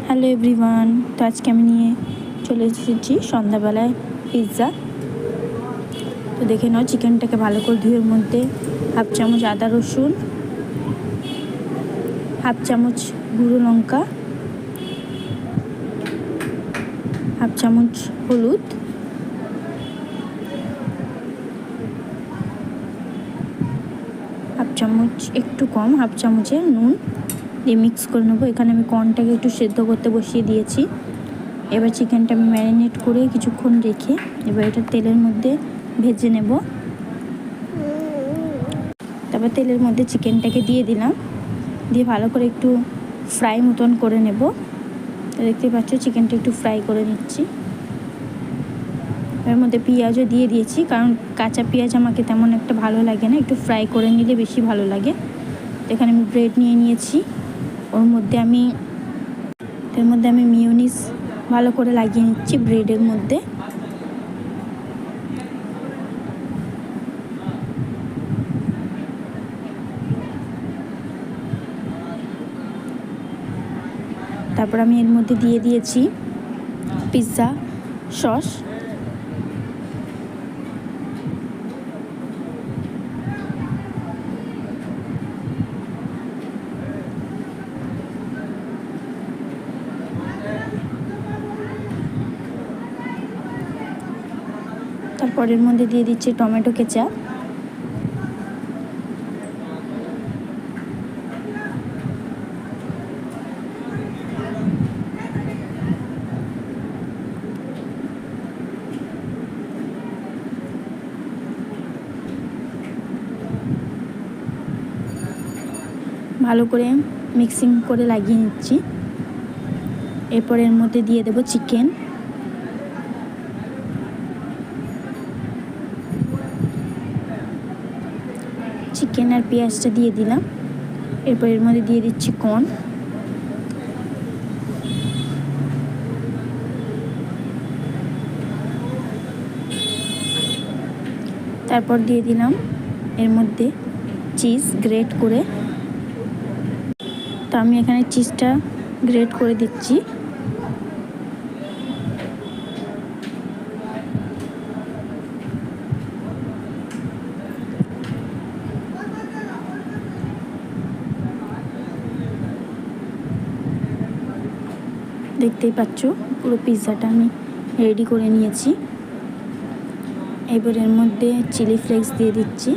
Hello everyone, তো আজকে আমি নিয়ে চলে এসেছি সন্ধ্যাবেলায় পিৎজা। তো দেখে নাও, চিকেনটাকে ভালো করে ধুয়ে মধ্যে হাফ চামচ আদা রসুন, হাফ চামচ গুঁড়ো লঙ্কা, হাফ চামচ হলুদ, হাফ চামচ একটু কম হাফ চামচের নুন দিয়ে মিক্স করে নেবো। এখানে আমি কর্নটাকে একটু সেদ্ধ করতে বসিয়ে দিয়েছি। এবার চিকেনটা আমি ম্যারিনেট করে কিছুক্ষণ রেখে এবার এটা তেলের মধ্যে ভেজে নেব। তারপর তেলের মধ্যে চিকেনটাকে দিয়ে দিলাম, দিয়ে ভালো করে একটু ফ্রাই মতন করে নেব। দেখতে পাচ্ছ চিকেনটা একটু ফ্রাই করে নিচ্ছি। এর মধ্যে পেঁয়াজও দিয়ে দিয়েছি, কারণ কাঁচা পেঁয়াজ আমাকে তেমন একটা ভালো লাগে না, একটু ফ্রাই করে নিলে বেশি ভালো লাগে। এখানে আমি ব্রেড নিয়ে নিয়েছি, এর মধ্যে আমি মিয়োনিজ ভালো করে লাগিয়ে নিচ্ছি ব্রেডের মধ্যে। তারপর আমি এর মধ্যে দিয়ে দিয়েছি পিৎজা সস। তারপর এর মধ্যে দিয়ে দিচ্ছি টমেটো কেচাপ। ভালো করে মিক্সিং করে লাগিয়ে নিচ্ছি। এরপর এর মধ্যে দিয়ে দেব চিকেন। চিকেন আর পেঁয়াজটা দিয়ে দিলাম। এরপর এর মধ্যে দিয়ে দিচ্ছি কর্ন। তারপর দিয়ে দিলাম এর মধ্যে চিজ গ্রেট করে। তো আমি এখানে চিজটা গ্রেট করে দিচ্ছি। দেখতেই পাচ্ছ পুরো পিৎজাটা আমি রেডি করে নিয়েছি। এবার এর মধ্যে চিলি ফ্লেক্স দিয়ে দিচ্ছি।